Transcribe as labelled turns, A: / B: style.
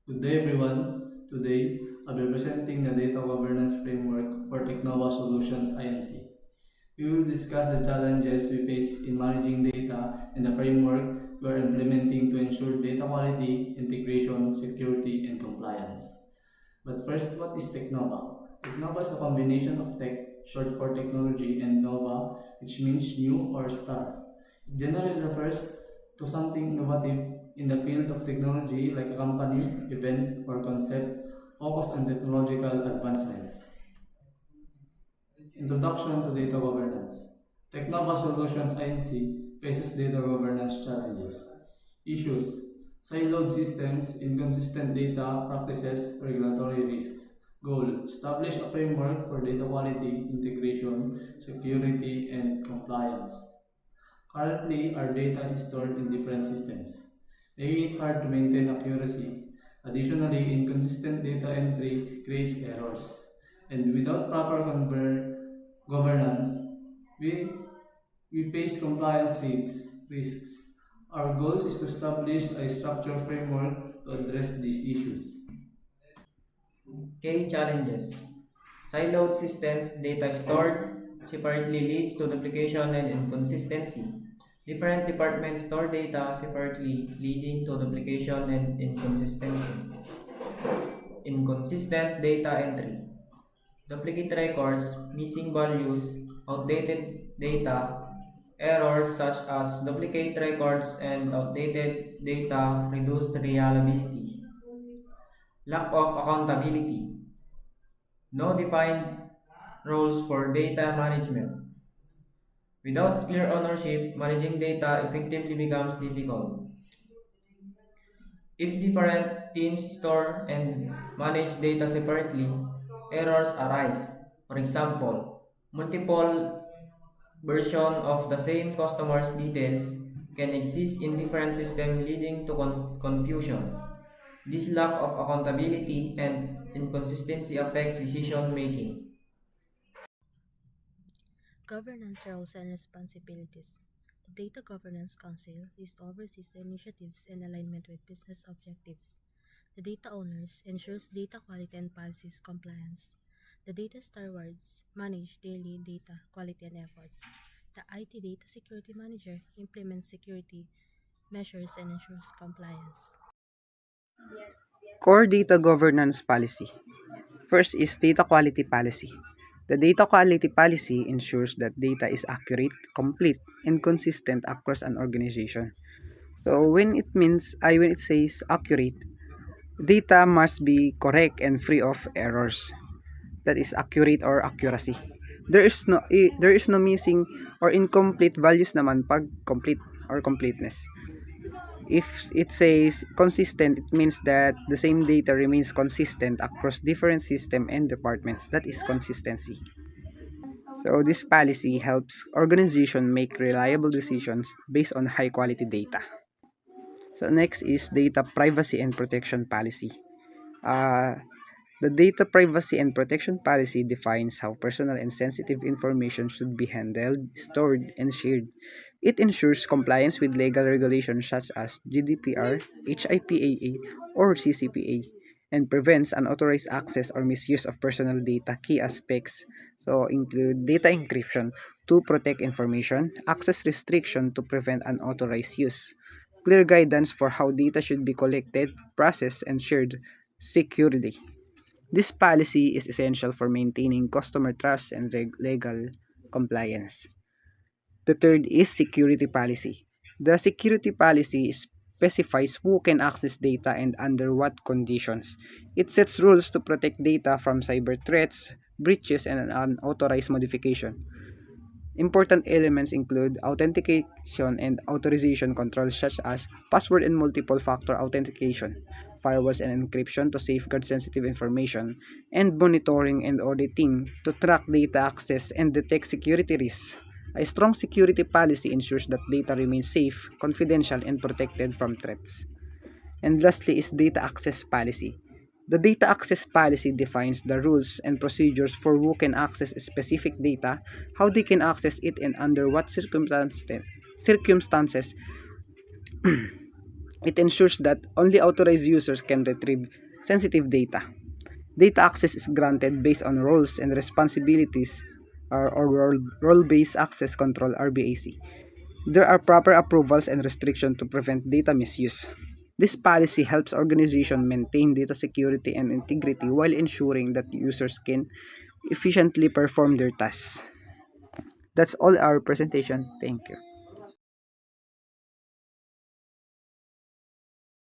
A: Good day, everyone. Today, I'll be presenting the Data Governance Framework for Technova Solutions INC. We will discuss the challenges we face in managing data and the framework we are implementing to ensure data quality, integration, security, and compliance. But first, what is Technova? Technova is a combination of tech, short for technology, and Nova, which means new or start. It generally refers to something innovative in the field of technology like a company, event, or concept focused on technological advancements. Introduction to data governance. Technova Solutions Inc. faces data governance challenges. Issues: siloed systems, inconsistent data practices, regulatory risks. Goal: establish a framework for data quality, integration, security, and compliance. Currently, our data is stored in different systems, making it hard to maintain accuracy. Additionally, inconsistent data entry creates errors, and without proper governance, we, we face compliance risks. Our goal is to establish a structured framework to address these issues.
B: Key challenges. Siloed system data stored separately leads to duplication and inconsistency. Different departments store data separately, leading to duplication and inconsistency. Inconsistent data entry. Duplicate records, missing values, outdated data, errors such as duplicate records and outdated data reduce reliability. Lack of accountability. No defined roles for data management. Without clear ownership, managing data effectively becomes difficult. If different teams store and manage data separately, errors arise. For example, multiple versions of the same customer's details can exist in different systems leading to confusion. This lack of accountability and inconsistency affect decision making.
C: Governance roles and responsibilities. The Data Governance Council is oversees the initiatives in alignment with business objectives. The data owners ensures data quality and policies compliance. The data stewards manage daily data quality and efforts. The IT data security manager implements security measures and ensures compliance.
D: Core Data Governance Policy. First is Data Quality Policy. The Data Quality Policy ensures that data is accurate, complete, and consistent across an organization. So when it says accurate, data must be correct and free of errors. That is accurate or accuracy. There is no missing or incomplete values naman pag complete or completeness. If it says consistent, it means that the same data remains consistent across different system and departments. That is consistency. So this policy helps organization make reliable decisions based on high quality data. So next is data privacy and protection policy. Uh, the data privacy and protection policy defines how personal and sensitive information should be handled, stored, and shared. It ensures compliance with legal regulations such as GDPR, HIPAA, or CCPA, and prevents unauthorized access or misuse of personal data. Key aspects so include data encryption to protect information, access restriction to prevent unauthorized use, clear guidance for how data should be collected, processed, and shared securely. This policy is essential for maintaining customer trust and legal compliance. The third is security policy. The security policy specifies who can access data and under what conditions. It sets rules to protect data from cyber threats, breaches, and unauthorized modification. Important elements include authentication and authorization controls such as password and multiple factor authentication, firewalls and encryption to safeguard sensitive information, and monitoring and auditing to track data access and detect security risks. A strong security policy ensures that data remains safe, confidential, and protected from threats. And lastly is data access policy. The data access policy defines the rules and procedures for who can access specific data, how they can access it, and under what circumstances It ensures that only authorized users can retrieve sensitive data. Data access is granted based on roles and responsibilities or role-based access control RBAC. There are proper approvals and restrictions to prevent data misuse. This policy helps organizations maintain data security and integrity while ensuring that users can efficiently perform their tasks. That's all our presentation. Thank you.